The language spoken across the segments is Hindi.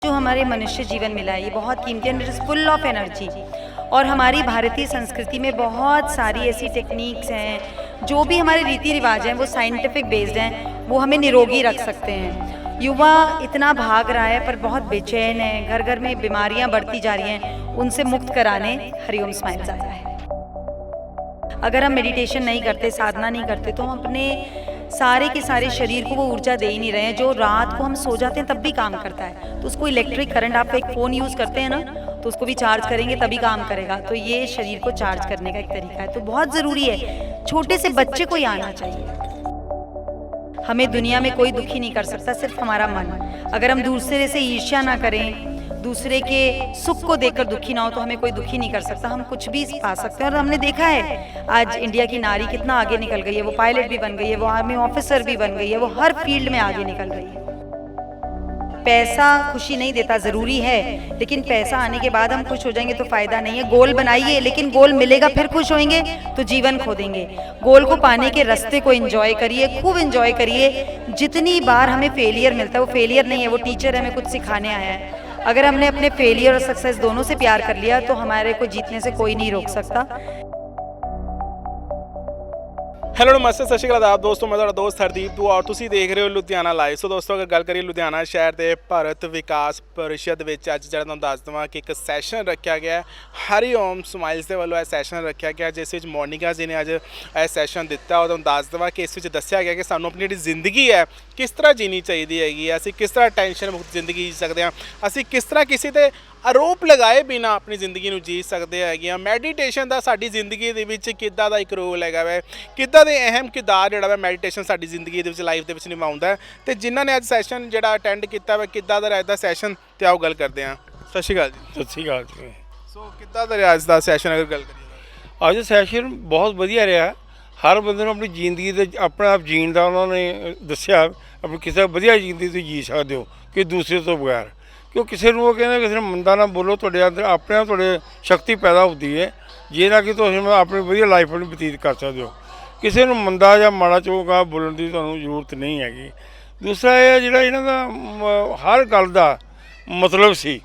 जो हमारे मनुष्य जीवन मिला है ये बहुत कीमती है, it is full of energy. और हमारी भारतीय संस्कृति में बहुत सारी ऐसी टेक्निक्स हैं, जो भी हमारे रीति रिवाज हैं वो साइंटिफिक बेस्ड हैं, वो हमें निरोगी रख सकते हैं। युवा इतना भाग रहा है पर बहुत बेचैन है, घर घर में बीमारियां बढ़ती जा रही हैं, उनसे मुक्त कराने हरिओम स्माइल्स आता है। अगर हम मेडिटेशन नहीं करते, साधना नहीं करते, तो हम अपने सारे के सारे शरीर को वो ऊर्जा दे ही नहीं रहे हैं जो रात को हम सो जाते हैं तब भी काम करता है। तो उसको इलेक्ट्रिक करंट, आप एक फ़ोन यूज़ करते हैं ना, तो उसको भी चार्ज करेंगे तभी काम करेगा। तो ये शरीर को चार्ज करने का एक तरीका है, तो बहुत ज़रूरी है। छोटे से बच्चे को ही आना चाहिए। हमें दुनिया में कोई दुखी नहीं कर सकता, सिर्फ हमारा मन। अगर हम दूसरे से ईर्ष्या ना करें, दूसरे के सुख को देखकर दुखी ना हो, तो हमें कोई दुखी नहीं कर सकता। हम कुछ भी पा सकते हैं। और हमने देखा है आज इंडिया की नारी कितना आगे निकल गई है। वो पायलट भी बन गई है, वो आर्मी ऑफिसर भी बन गई है, वो हर फील्ड में आगे निकल गई है। पैसा खुशी नहीं देता, ज़रूरी है, लेकिन पैसा आने के बाद हम खुश हो जाएंगे तो फ़ायदा नहीं है। गोल बनाइए, लेकिन गोल मिलेगा फिर खुश होंगे तो जीवन खो देंगे। गोल को पाने के रास्ते को एंजॉय करिए, खूब एंजॉय करिए। जितनी बार हमें फेलियर मिलता है वो फेलियर नहीं है, वो टीचर हमें कुछ सिखाने आया है। अगर हमने अपने फेलियर और सक्सेस दोनों से प्यार कर लिया तो हमारे को जीतने से कोई नहीं रोक सकता। ਹੈਲੋ ਨਮਸਤੇ, ਸਤਿ ਸ਼੍ਰੀ ਅਕਾਲ ਆਪ ਦੋਸਤੋ। ਮੈਂ ਤੁਹਾਡਾ ਦੋਸਤ ਹਰਦੀਪ ਦੂ ਔਰ ਤੁਸੀਂ ਦੇਖ ਰਹੇ ਹੋ ਲੁਧਿਆਣਾ ਲਾਈਵ। ਸੋ ਦੋਸਤੋ, ਅਗਰ ਗੱਲ ਕਰੀਏ ਲੁਧਿਆਣਾ ਸ਼ਹਿਰ ਦੇ ਭਾਰਤ ਵਿਕਾਸ ਪਰਿਸ਼ਦ ਵਿੱਚ ਅੱਜ ਜਿਹੜਾ ਤੁਹਾਨੂੰ ਦੱਸ ਦੇਵਾਂ ਕਿ ਇੱਕ ਸੈਸ਼ਨ ਰੱਖਿਆ ਗਿਆ ਹਰੀਓਮ ਸਮਾਈਲਸ ਦੇ ਵੱਲੋਂ। ਇਹ ਸੈਸ਼ਨ ਰੱਖਿਆ ਗਿਆ ਜਿਸ ਵਿੱਚ ਮੋਨਿਕਾ ਜੀ ਨੇ ਅੱਜ ਇਹ ਸੈਸ਼ਨ ਦਿੱਤਾ। ਉਹ ਤੁਹਾਨੂੰ ਦੱਸ ਦੇਵਾਂ ਕਿ ਇਸ ਵਿੱਚ ਦੱਸਿਆ ਗਿਆ ਕਿ ਸਾਨੂੰ ਆਪਣੀ ਜਿਹੜੀ ਜ਼ਿੰਦਗੀ ਹੈ ਕਿਸ ਤਰ੍ਹਾਂ ਜੀਣੀ ਚਾਹੀਦੀ ਹੈਗੀ ਹੈ, ਅਸੀਂ ਕਿਸ ਤਰ੍ਹਾਂ ਟੈਨਸ਼ਨ ਮੁਕਤ ਜ਼ਿੰਦਗੀ ਜੀ ਸਕਦੇ ਹਾਂ, ਅਸੀਂ ਕਿਸ ਤਰ੍ਹਾਂ ਕਿਸੇ 'ਤੇ ਆਰੋਪ ਲਗਾਏ ਬਿਨਾਂ ਆਪਣੀ ਜ਼ਿੰਦਗੀ ਨੂੰ ਜੀ ਸਕਦੇ ਹੈਗੇ ਆ। ਮੈਡੀਟੇਸ਼ਨ ਦਾ ਸਾਡੀ ਜ਼ਿੰਦਗੀ ਦੇ ਵਿੱਚ ਕਿੱਦਾਂ ਦਾ ਇੱਕ ਰੋਲ ਹੈਗਾ ਵੈ, ਕਿੱਦਾਂ ਦੇ ਅਹਿਮ ਕਿਰਦਾਰ ਜਿਹੜਾ ਵਾ ਮੈਡੀਟੇਸ਼ਨ ਸਾਡੀ ਜ਼ਿੰਦਗੀ ਦੇ ਵਿੱਚ ਲਾਈਫ ਦੇ ਵਿੱਚ ਨਿਭਾਉਂਦਾ। ਅਤੇ ਜਿਨ੍ਹਾਂ ਨੇ ਅੱਜ ਸੈਸ਼ਨ ਜਿਹੜਾ ਅਟੈਂਡ ਕੀਤਾ ਵਾ, ਕਿੱਦਾਂ ਦਾ ਰਿਹਾ ਸੈਸ਼ਨ, ਅਤੇ ਆਓ ਗੱਲ ਕਰਦੇ ਹਾਂ। ਸਤਿ ਸ਼੍ਰੀ ਅਕਾਲ ਜੀ। ਸਤਿ ਸ਼੍ਰੀ ਅਕਾਲ ਜੀ। ਸੋ ਕਿੱਦਾਂ ਦਾ ਰਿਹਾ ਅੱਜ ਦਾ ਸੈਸ਼ਨ ਅਗਰ ਗੱਲ ਕਰੀਏ? ਅੱਜ ਸੈਸ਼ਨ ਬਹੁਤ ਵਧੀਆ ਰਿਹਾ। ਹਰ ਬੰਦੇ ਨੂੰ ਆਪਣੀ ਜ਼ਿੰਦਗੀ ਦੇ ਆਪਣਾ ਆਪ ਜੀਣ ਦਾ ਉਹਨਾਂ ਨੇ ਦੱਸਿਆ। ਆਪਣੀ ਕਿਸੇ ਵਧੀਆ ਜ਼ਿੰਦਗੀ ਤੁਸੀਂ ਜੀ ਸਕਦੇ ਹੋ ਕਿ ਦੂਸਰੇ ਤੋਂ ਬਗੈਰ। ਕਿਉਂ ਕਿਸੇ ਨੂੰ ਉਹ ਕਹਿੰਦੇ ਕਿਸੇ ਨੂੰ ਮੰਦਾ ਨਾ ਬੋਲੋ, ਤੁਹਾਡੇ ਅੰਦਰ ਆਪਣੇ ਆਪ ਤੁਹਾਡੇ ਸ਼ਕਤੀ ਪੈਦਾ ਹੁੰਦੀ ਹੈ ਜਿਹਦੇ ਕਿ ਤੁਸੀਂ ਆਪਣੀ ਵਧੀਆ ਲਾਈਫ ਨੂੰ ਬਤੀਤ ਕਰ ਸਕਦੇ ਹੋ। ਕਿਸੇ ਨੂੰ ਮੰਦਾ ਜਾਂ ਮਾੜਾ ਚੋਗਾ ਬੋਲਣ ਦੀ ਤੁਹਾਨੂੰ ਜ਼ਰੂਰਤ ਨਹੀਂ ਹੈਗੀ। ਦੂਸਰਾ ਇਹ ਜਿਹੜਾ ਇਹਨਾਂ ਦਾ ਹਰ ਗੱਲ ਦਾ ਮਤਲਬ ਸੀ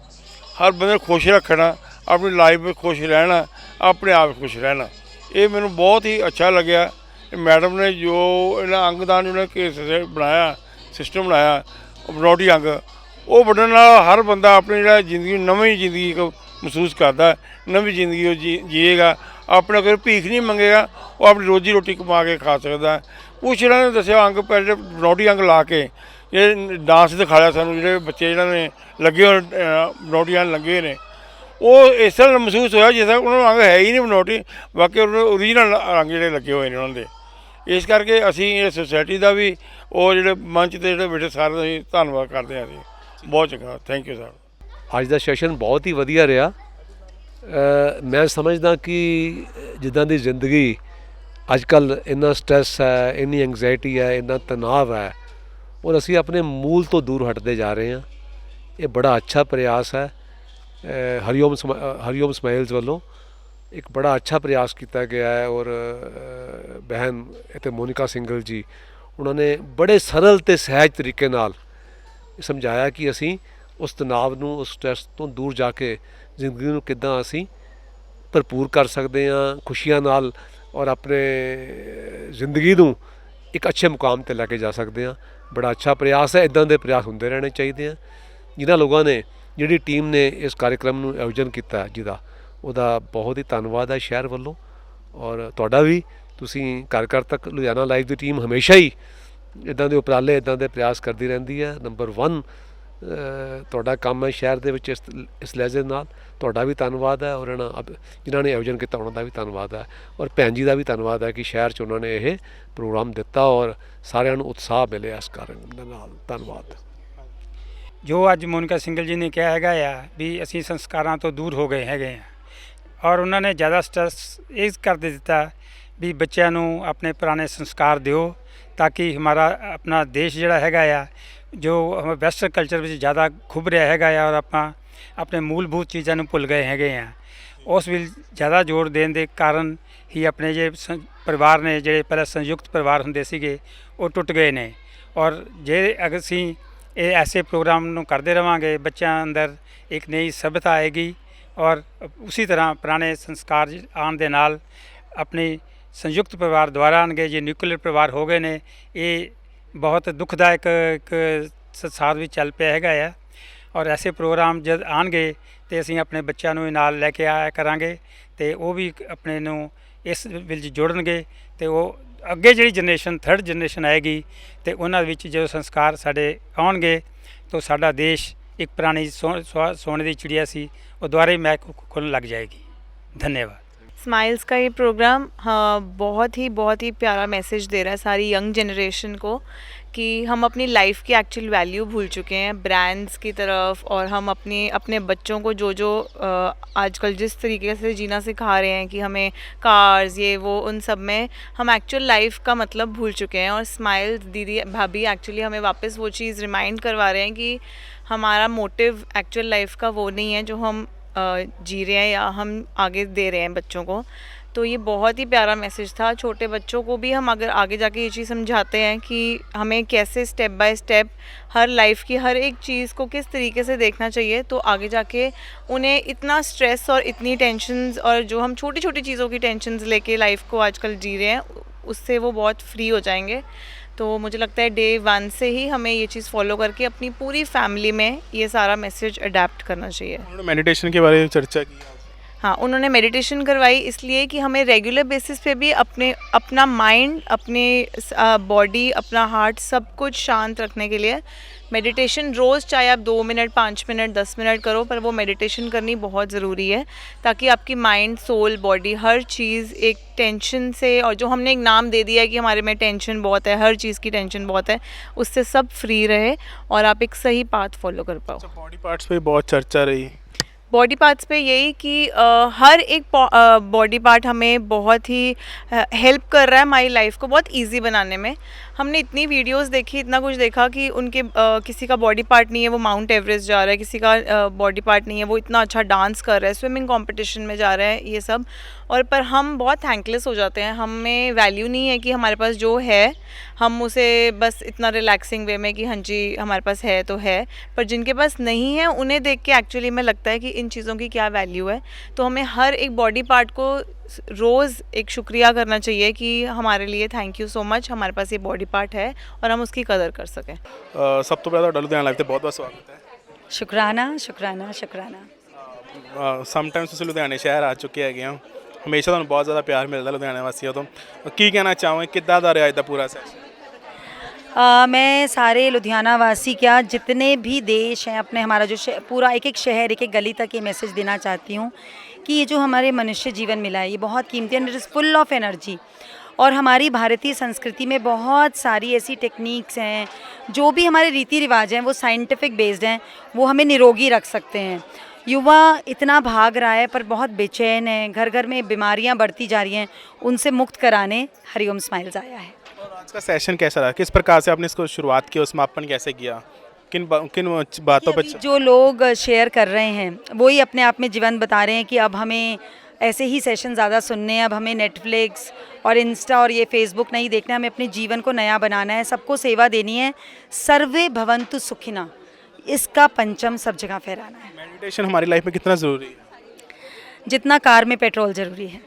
ਹਰ ਬੰਦੇ ਨੂੰ ਖੁਸ਼ ਰੱਖਣਾ, ਆਪਣੀ ਲਾਈਫ ਵਿੱਚ ਖੁਸ਼ ਰਹਿਣਾ, ਆਪਣੇ ਆਪ ਖੁਸ਼ ਰਹਿਣਾ। ਇਹ ਮੈਨੂੰ ਬਹੁਤ ਹੀ ਅੱਛਾ ਲੱਗਿਆ। ਮੈਡਮ ਨੇ ਜੋ ਇਹਨਾਂ ਅੰਗਦਾਨ ਉਹਨਾਂ ਕੇਸ ਬਣਾਇਆ, ਸਿਸਟਮ ਬਣਾਇਆ ਬਨੌਟੀ ਅੰਗ, ਉਹ ਵੱਢਣ ਨਾਲ ਹਰ ਬੰਦਾ ਆਪਣੀ ਜਿਹੜਾ ਜ਼ਿੰਦਗੀ ਨਵੀਂ ਜ਼ਿੰਦਗੀ ਮਹਿਸੂਸ ਕਰਦਾ, ਨਵੀਂ ਜ਼ਿੰਦਗੀ ਉਹ ਜੀਏਗਾ। ਆਪਣਾ ਕੋਈ ਭੀਖ ਨਹੀਂ ਮੰਗੇਗਾ, ਉਹ ਆਪਣੀ ਰੋਜ਼ੀ ਰੋਟੀ ਕਮਾ ਕੇ ਖਾ ਸਕਦਾ। ਕੁਛ ਇਹਨਾਂ ਨੇ ਦੱਸਿਆ ਅੰਗ ਪਹਿਲੇ ਬਨੌਟੀ ਅੰਗ ਲਾ ਕੇ ਇਹ ਡਾਂਸ ਦਿਖਾਇਆ ਸਾਨੂੰ। ਜਿਹੜੇ ਬੱਚੇ ਜਿਹਨਾਂ ਨੇ ਲੱਗੇ ਹੋਏ ਬਨੌਟੀ ਅੰਗ ਲੱਗੇ ਨੇ, ਉਹ ਇਸ ਤਰ੍ਹਾਂ ਮਹਿਸੂਸ ਹੋਇਆ ਜਿਸ ਤਰ੍ਹਾਂ ਉਹਨਾਂ ਨੂੰ ਅੰਗ ਹੈ ਹੀ ਨਹੀਂ ਬਨੌਟੀ, ਬਾਕੀ ਉਹਨਾਂ ਦੇ ਓਰੀਜਨਲ ਅੰਗ ਜਿਹੜੇ ਲੱਗੇ ਹੋਏ ਨੇ ਉਹਨਾਂ ਦੇ। ਇਸ ਕਰਕੇ ਅਸੀਂ ਇਹ ਸੁਸਾਇਟੀ ਦਾ ਵੀ ਉਹ ਜਿਹੜੇ ਮੰਚ 'ਤੇ ਜਿਹੜੇ ਬੈਠੇ ਸਾਰੇ ਅਸੀਂ ਧੰਨਵਾਦ ਕਰਦੇ ਹਾਂ। ਅਸੀਂ ਬਹੁਤ ਚੰਗਾ, ਥੈਂਕ ਯੂ ਸਰ। ਅੱਜ ਦਾ ਸੈਸ਼ਨ ਬਹੁਤ ਹੀ ਵਧੀਆ ਰਿਹਾ। ਮੈਂ ਸਮਝਦਾ ਕਿ ਜਿੱਦਾਂ ਦੀ ਜ਼ਿੰਦਗੀ ਅੱਜ ਕੱਲ੍ਹ ਇੰਨਾ ਸਟ੍ਰੈਸ ਹੈ, ਇੰਨੀ ਐਂਗਜ਼ਾਇਟੀ ਹੈ, ਇੰਨਾ ਤਣਾਅ ਹੈ, ਔਰ ਅਸੀਂ ਆਪਣੇ ਮੂਲ ਤੋਂ ਦੂਰ ਹਟਦੇ ਜਾ ਰਹੇ ਹਾਂ। ਇਹ ਬੜਾ ਅੱਛਾ ਪ੍ਰਯਾਸ ਹੈ। ਹਰੀਓਮ ਸਮਾਈਲਸ ਵੱਲੋਂ ਇੱਕ ਬੜਾ ਅੱਛਾ ਪ੍ਰਯਾਸ ਕੀਤਾ ਗਿਆ ਹੈ। ਔਰ ਬਹਿਨ ਇੱਥੇ ਮੋਨਿਕਾ ਸਿੰਗਲ ਜੀ, ਉਹਨਾਂ ਨੇ ਬੜੇ ਸਰਲ ਅਤੇ ਸਹਿਜ ਤਰੀਕੇ ਨਾਲ ਸਮਝਾਇਆ ਕਿ ਅਸੀਂ ਉਸ ਤਣਾਅ ਨੂੰ, ਉਸ ਸਟ੍ਰੈਸ ਤੋਂ ਦੂਰ ਜਾ ਕੇ ਜ਼ਿੰਦਗੀ ਨੂੰ ਕਿੱਦਾਂ ਅਸੀਂ ਭਰਪੂਰ ਕਰ ਸਕਦੇ ਹਾਂ ਖੁਸ਼ੀਆਂ ਨਾਲ, ਔਰ ਆਪਣੇ ਜ਼ਿੰਦਗੀ ਨੂੰ ਇੱਕ ਅੱਛੇ ਮੁਕਾਮ 'ਤੇ ਲੈ ਕੇ ਜਾ ਸਕਦੇ ਹਾਂ। ਬੜਾ ਅੱਛਾ ਪ੍ਰਯਾਸ ਹੈ। ਇੱਦਾਂ ਦੇ ਪ੍ਰਯਾਸ ਹੁੰਦੇ ਰਹਿਣੇ ਚਾਹੀਦੇ ਆ। ਜਿਨ੍ਹਾਂ ਲੋਕਾਂ ਨੇ, ਜਿਹੜੀ ਟੀਮ ਨੇ ਇਸ ਕਾਰਿਕ੍ਰਮ ਨੂੰ ਆਯੋਜਨ ਕੀਤਾ, ਜਿਹਦਾ ਉਹਦਾ ਬਹੁਤ ਹੀ ਧੰਨਵਾਦ ਹੈ ਸ਼ਹਿਰ ਵੱਲੋਂ। ਔਰ ਤੁਹਾਡਾ ਵੀ, ਤੁਸੀਂ ਘਰ ਘਰ ਤੱਕ ਲੁਧਿਆਣਾ ਲਾਈਵ ਦੀ ਟੀਮ ਹਮੇਸ਼ਾ ਹੀ ਇੱਦਾਂ ਦੇ ਉਪਰਾਲੇ, ਇੱਦਾਂ ਦੇ ਪ੍ਰਯਾਸ ਕਰਦੀ ਰਹਿੰਦੀ ਹੈ। ਨੰਬਰ 1 ਤੁਹਾਡਾ ਕੰਮ ਹੈ ਸ਼ਹਿਰ ਦੇ ਵਿੱਚ ਇਸ ਲਹਿਜੇ ਨਾਲ। ਤੁਹਾਡਾ ਵੀ ਧੰਨਵਾਦ ਹੈ, ਔਰ ਜਿਨ੍ਹਾਂ ਨੇ ਆਯੋਜਨ ਕੀਤਾ ਉਹਨਾਂ ਦਾ ਵੀ ਧੰਨਵਾਦ ਹੈ, ਔਰ ਭੈਣ ਜੀ ਦਾ ਵੀ ਧੰਨਵਾਦ ਹੈ ਕਿ ਸ਼ਹਿਰ 'ਚ ਉਹਨਾਂ ਨੇ ਇਹ ਪ੍ਰੋਗਰਾਮ ਦਿੱਤਾ ਔਰ ਸਾਰਿਆਂ ਨੂੰ ਉਤਸ਼ਾਹ ਮਿਲਿਆ ਇਸ ਕਾਰਨ ਦੇ ਨਾਲ। ਧੰਨਵਾਦ। ਜੋ ਅੱਜ ਮੋਨਿਕਾ ਸਿੰਗਲ ਜੀ ਨੇ ਕਿਹਾ ਹੈਗਾ ਆ ਵੀ ਅਸੀਂ ਸੰਸਕਾਰਾਂ ਤੋਂ ਦੂਰ ਹੋ ਗਏ ਹੈਗੇ ਆ, ਔਰ ਉਹਨਾਂ ਨੇ ਜ਼ਿਆਦਾ ਸਟ੍ਰੈਸ ਇਸ ਕਰ ਦਿੱਤਾ ਵੀ ਬੱਚਿਆਂ ਨੂੰ ਆਪਣੇ ਪੁਰਾਣੇ ਸੰਸਕਾਰ ਦਿਓ ਤਾਂ ਕਿ ਹਮਾਰਾ ਆਪਣਾ ਦੇਸ਼ ਜਿਹੜਾ ਹੈਗਾ ਆ ਜੋ ਵੈਸਟਰਨ ਕਲਚਰ ਵਿੱਚ ਜ਼ਿਆਦਾ ਖੁੱਭ ਰਿਹਾ ਹੈਗਾ ਆ, ਔਰ ਆਪਾਂ ਆਪਣੇ ਮੂਲਭੂਤ ਚੀਜ਼ਾਂ ਨੂੰ ਭੁੱਲ ਗਏ ਹੈਗੇ ਆ। ਉਸ ਵਿੱਚ ਜ਼ਿਆਦਾ ਜ਼ੋਰ ਦੇਣ ਦੇ ਕਾਰਨ ਹੀ ਆਪਣੇ ਜੇ ਪਰਿਵਾਰ ਨੇ, ਜਿਹੜੇ ਪਹਿਲਾਂ ਸੰਯੁਕਤ ਪਰਿਵਾਰ ਹੁੰਦੇ ਸੀਗੇ, ਉਹ ਟੁੱਟ ਗਏ ਨੇ। ਔਰ ਜੇ ਅਗਰ ਅਸੀਂ ਇਹ ਐਸੇ ਪ੍ਰੋਗਰਾਮ ਨੂੰ ਕਰਦੇ ਰਵਾਂਗੇ, ਬੱਚਿਆਂ ਅੰਦਰ ਇੱਕ ਨਈ ਸਭਿਅਤਾ ਆਏਗੀ ਔਰ ਉਸੇ ਤਰ੍ਹਾਂ ਪੁਰਾਣੇ ਸੰਸਕਾਰ ਆਉਣ ਦੇ ਨਾਲ ਆਪਣੀ ਸੰਯੁਕਤ ਪਰਿਵਾਰ ਦੁਆਰਾ ਆਉਣਗੇ। ਜੇ ਨਿਊਕਲੀਅਰ ਪਰਿਵਾਰ ਹੋ ਗਏ ਨੇ, ਇਹ ਬਹੁਤ ਦੁਖਦਾਇਕ ਇੱਕ ਸੰਸਾਰ ਵਿੱਚ ਚੱਲ ਪਿਆ ਹੈਗਾ ਆ। ਔਰ ਐਸੇ ਪ੍ਰੋਗਰਾਮ ਜਦ ਆਉਣਗੇ ਤੇ ਅਸੀਂ ਆਪਣੇ ਬੱਚਿਆਂ ਨੂੰ ਨਾਲ ਲੈ ਕੇ ਆਇਆ ਕਰਾਂਗੇ ਤੇ ਉਹ ਵੀ ਆਪਣੇ ਨੂੰ ਇਸ ਵਿੱਚ ਜੋੜਨਗੇ ਤੇ ਉਹ ਅੱਗੇ ਜਿਹੜੀ ਜਨਰੇਸ਼ਨ 3rd ਜਨਰੇਸ਼ਨ ਆਏਗੀ ਤੇ ਉਹਨਾਂ ਵਿੱਚ ਜਦੋਂ ਸੰਸਕਾਰ ਸਾਡੇ ਆਉਣਗੇ ਤਾਂ ਸਾਡਾ ਦੇਸ਼ ਇੱਕ ਪੁਰਾਣੀ ਸੋਨੇ ਦੀ चिड़िया सी वो दोबारा ही महक खुलने लग जाएगी। धन्यवाद। स्माइल्स का ये प्रोग्राम हाँ बहुत ही प्यारा मैसेज दे रहा है सारी यंग जनरेशन को कि हम अपनी लाइफ की एक्चुअल वैल्यू भूल चुके हैं ब्रांड्स की तरफ, और हम अपने बच्चों को जो आजकल जिस तरीके से जीना सिखा रहे हैं कि हमें कार्स ये वो, उन सब में हम एक्चुअल लाइफ का मतलब भूल चुके हैं। और स्माइल दीदी भाभी एक्चुअली हमें वापस वो चीज़ रिमाइंड करवा रहे हैं कि हमारा मोटिव एक्चुअल लाइफ का वो नहीं है जो हम जी रहे हैं या हम आगे दे रहे हैं बच्चों को। तो ये बहुत ही प्यारा मैसेज था। छोटे बच्चों को भी हम अगर आगे जाके ये चीज़ समझाते हैं कि हमें कैसे step by step her life की हर एक चीज़ को किस तरीके से देखना चाहिए, तो आगे जाके उन्हें इतना स्ट्रेस और इतनी टेंशन्स और जो हम छोटी छोटी चीज़ों की टेंशन्स लेके लाइफ को आजकल जी रहे हैं उससे वो बहुत फ्री हो जाएंगे। तो मुझे लगता है डे 1 से ही हमें ये चीज़ फॉलो करके अपनी पूरी फैमिली में ये सारा मैसेज अडेप्ट करना चाहिए। उन्होंने मेडिटेशन के बारे में चर्चा की। हाँ, उन्होंने मेडिटेशन करवाई इसलिए कि हमें रेगुलर बेसिस पे भी अपना माइंड, अपने बॉडी, अपना हार्ट सब कुछ शांत रखने के लिए मेडिटेशन रोज़, चाहे आप 2 मिनट 5 मिनट 10 मिनट करो, पर वो मेडिटेशन करनी बहुत ज़रूरी है ताकि आपकी माइंड, सोल, बॉडी हर चीज़ एक टेंशन से, और जो हमने एक नाम दे दिया है कि हमारे में टेंशन बहुत है, हर चीज़ की टेंशन बहुत है, उससे सब फ्री रहे और आप एक सही पाथ फॉलो कर पाओ। बॉडी पार्ट्स पे बहुत चर्चा रही। बॉडी पार्ट्स पे यही कि हर एक बॉडी पार्ट हमें बहुत ही हेल्प कर रहा है हमारी लाइफ को बहुत इजी बनाने में। हमने इतनी वीडियोस देखी, इतना कुछ देखा कि उनके किसी का बॉडी पार्ट नहीं है वो माउंट एवरेस्ट जा रहा है, किसी का बॉडी पार्ट नहीं है वो इतना अच्छा डांस कर रहा है, स्विमिंग कंपटीशन में जा रहा है, ये सब। और पर हम बहुत थैंकलेस हो जाते हैं, हमें वैल्यू नहीं है कि हमारे पास जो है हम उसे बस इतना रिलैक्सिंग वे में कि हाँ जी हमारे पास है तो है, पर जिनके पास नहीं है उन्हें देख के एक्चुअली में लगता है कि इन चीज़ों की क्या वैल्यू है। तो हमें हर एक बॉडी पार्ट को रोज़ एक शुक्रिया करना चाहिए कि हमारे लिए थैंक यू सो मच, हमारे पास ये बॉडी पार्ट है और हम उसकी कदर कर सकें। सब तो पहले लुधियाना लाइव बहुत बहुत स्वागत है। शुक्राना शुक्राना शुक्राना। समटाइम्स ਤੁਸੀਂ ਲੁਧਿਆਣੇ ਸ਼ਹਿਰ ਆ ਚੁੱਕੇ ਹੈਗੇ ਹੋ, ਹਮੇਸ਼ਾ ਤੁਹਾਨੂੰ ਬਹੁਤ ਜ਼ਿਆਦਾ ਪਿਆਰ ਮਿਲਦਾ ਲੁਧਿਆਣੇ ਵਾਸੀਆਂ ਤੋਂ। ਕੀ ਕਹਿਣਾ ਚਾਹੋਗੇ, ਕਿੱਦਾਂ ਦਾ ਰਿਹਾ ਅੱਜ ਦਾ ਪੂਰਾ ਸੈਸ਼ਨ? मैं सारे लुधियाना वासी क्या जितने भी देश हैं अपने, हमारा जो पूरा एक एक शहर एक एक गली तक ये मैसेज देना चाहती हूँ कि ये जो हमारे मनुष्य जीवन मिला है ये बहुत कीमती है, it is full of energy. और हमारी भारतीय संस्कृति में बहुत सारी ऐसी टेक्निक्स हैं, जो भी हमारे रीति रिवाज हैं वो साइंटिफिक बेस्ड हैं, वो हमें निरोगी रख सकते हैं। युवा इतना भाग रहा है पर बहुत बेचैन है, घर घर में बीमारियां बढ़ती जा रही हैं, उनसे मुक्त कराने हरिओम स्माइल्स आया है। और आज का सेशन कैसा रहा, किस प्रकार से आपने इसको शुरुआत की और समापन कैसे किया, किन बातों पर? जो लोग शेयर कर रहे हैं वही अपने आप में जीवन बता रहे हैं कि अब हमें ऐसे ही सेशन ज़्यादा सुनने हैं, अब हमें नेटफ्लिक्स और इंस्टा और ये फेसबुक नहीं देखना, हमें अपने जीवन को नया बनाना है, सबको सेवा देनी है, सर्वे भवन्तु सुखिना, इसका पंचम सब जगह फहराना है। मेडिटेशन हमारी लाइफ में कितना ज़रूरी है? जितना कार में पेट्रोल ज़रूरी है।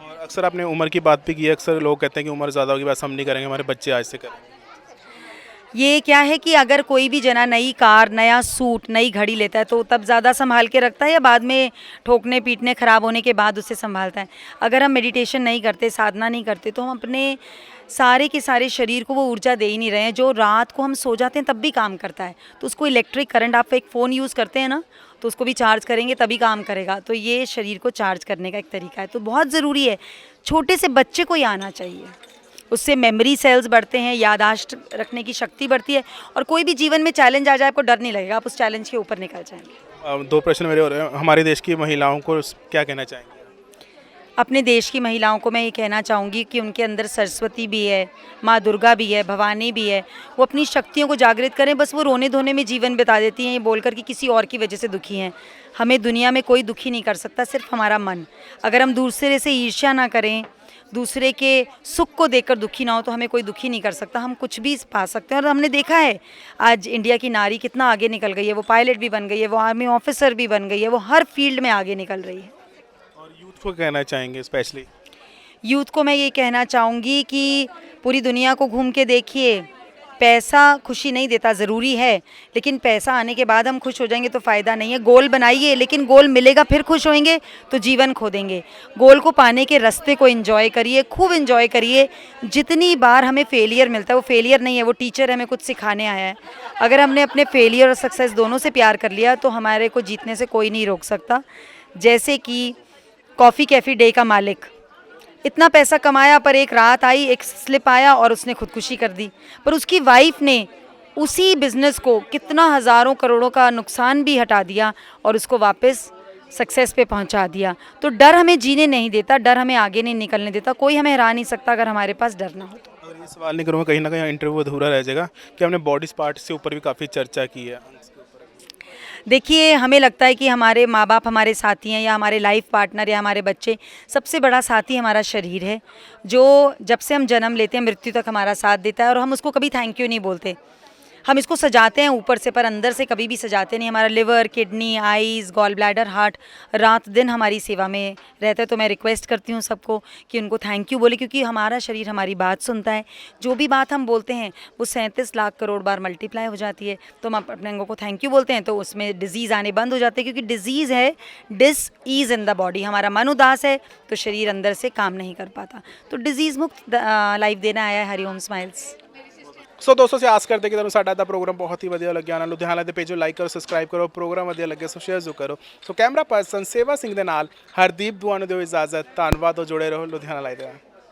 और अक्सर आपने उम्र की बात भी की है, अक्सर लोग कहते हैं कि उम्र ज़्यादा होगी बस हम नहीं करेंगे, हमारे बच्चे आज से करेंगे। ये क्या है कि अगर कोई भी जना नई कार, नया सूट, नई घड़ी लेता है तो तब ज़्यादा संभाल के रखता है या बाद में ठोकने पीटने ख़राब होने के बाद उसे संभालता है? अगर हम मेडिटेशन नहीं करते, साधना नहीं करते, तो हम अपने सारे के सारे शरीर को वो ऊर्जा दे ही नहीं रहे हैं जो रात को हम सो जाते हैं तब भी काम करता है। तो उसको इलेक्ट्रिक करंट, आप एक फ़ोन यूज़ करते हैं ना, तो उसको भी चार्ज करेंगे तभी काम करेगा। तो ये शरीर को चार्ज करने का एक तरीका है, तो बहुत ज़रूरी है। छोटे से बच्चे को ही आना चाहिए, उससे मेमोरी सेल्स बढ़ते हैं, याददाश्त रखने की शक्ति बढ़ती है, और कोई भी जीवन में चैलेंज आ जाए आपको डर नहीं लगेगा, आप उस चैलेंज के ऊपर निकल जाएंगे। 2 प्रश्न मेरे हो रहे हैं, हमारे देश की महिलाओं को क्या कहना चाहेंगे? अपने देश की महिलाओं को मैं ये कहना चाहूँगी कि उनके अंदर सरस्वती भी है, माँ दुर्गा भी है, भवानी भी है, वो अपनी शक्तियों को जागृत करें। बस वो रोने धोने में जीवन बिता देती हैं ये बोलकर कि किसी और की वजह से दुखी हैं। हमें दुनिया में कोई दुखी नहीं कर सकता, सिर्फ हमारा मन। अगर हम दूसरे से ईर्ष्या ना करें, दूसरे के सुख को देखकर दुखी ना हो तो हमें कोई दुखी नहीं कर सकता। हम कुछ भी पा सकते हैं और हमने देखा है आज इंडिया की नारी कितना आगे निकल गई है। वो पायलट भी बन गई है, वो आर्मी ऑफिसर भी बन गई है, वो हर फील्ड में आगे निकल रही है। और यूथ को कहना चाहेंगे स्पेशली? यूथ को मैं ये कहना चाहूँगी कि पूरी दुनिया को घूम के देखिए। पैसा खुशी नहीं देता, ज़रूरी है, लेकिन पैसा आने के बाद हम खुश हो जाएंगे तो फ़ायदा नहीं है। गोल बनाइए, लेकिन गोल मिलेगा फिर खुश होएंगे तो जीवन खो देंगे। गोल को पाने के रास्ते को एंजॉय करिए, खूब एंजॉय करिए। जितनी बार हमें फेलियर मिलता है वो फेलियर नहीं है, वो टीचर हमें कुछ सिखाने आया है। अगर हमने अपने फेलियर और सक्सेस दोनों से प्यार कर लिया तो हमारे को जीतने से कोई नहीं रोक सकता। जैसे कि कॉफ़ी कैफ़े डे का मालिक इतना पैसा कमाया, पर एक रात आई, एक स्लिप आया और उसने खुदकुशी कर दी। पर उसकी वाइफ ने उसी बिज़नेस को कितना हज़ारों करोड़ों का नुकसान भी हटा दिया और उसको वापस सक्सेस पे पहुंचा दिया। तो डर हमें जीने नहीं देता, डर हमें आगे नहीं निकलने देता। कोई हमें हरा नहीं सकता अगर हमारे पास डर ना हो तो। अगर ये सवाल नहीं करूँगा कहीं ना कहीं इंटरव्यू अधूरा रह जाएगा कि हमने बॉडी पार्ट से ऊपर भी काफ़ी चर्चा की है। देखिए, हमें लगता है कि हमारे माँ बाप हमारे साथी हैं या हमारे लाइफ पार्टनर या हमारे बच्चे। सबसे बड़ा साथी हमारा शरीर है, जो जब से हम जन्म लेते हैं मृत्यु तक हमारा साथ देता है और हम उसको कभी थैंक यू नहीं बोलते। हम इसको सजाते हैं ऊपर से, पर अंदर से कभी भी सजाते नहीं। हमारा liver, kidney, eyes, gall bladder, heart रात दिन हमारी सेवा में रहता है। तो मैं रिक्वेस्ट करती हूँ सबको कि उनको थैंक यू बोले, क्योंकि हमारा शरीर हमारी बात सुनता है। जो भी बात हम बोलते हैं वो 37 लाख करोड़ बार मल्टीप्लाई हो जाती है। तो हम अपने अंगों को थैंक यू बोलते हैं तो उसमें डिजीज़ आने बंद हो जाते हैं, क्योंकि डिजीज़ है dis ease in the body. हमारा मन उदास है तो शरीर अंदर से काम नहीं कर पाता। तो डिजीज़ मुक्त लाइफ देना आया है हरिओम स्माइल्स। सो दोस्तों, से आस करते कि ਤੁਹਾਨੂੰ ਸਾਡਾ ਦਾ ਪ੍ਰੋਗਰਾਮ ਬਹੁਤ ਹੀ ਵਧੀਆ ਲੱਗਿਆ ਨਾ। ਲੁਧਿਆਣਾ ਦੇ ਪੇਜ ਨੂੰ ਲਾਈਕ ਕਰੋ, ਸਬਸਕ੍ਰਾਈਬ ਕਰੋ। ਪ੍ਰੋਗਰਾਮ ਵਧੀਆ ਲੱਗੇ ਸੋ ਸ਼ੇਅਰ ਜ਼ਰੂਰ ਕਰੋ। ਸੋ ਕੈਮਰਾ ਪਰਸਨ ਸੇਵਾ ਸਿੰਘ ਦੇ ਨਾਲ ਹਰਦੀਪ ਦੁਆ ਨੂੰ ਦਿਓ ਇਜਾਜ਼ਤ। ਧੰਨਵਾਦ, ਜੁੜੇ ਰਹੋ ਲੁਧਿਆਣਾ ਲਾਈਵ ਦੇ ਨਾਲ।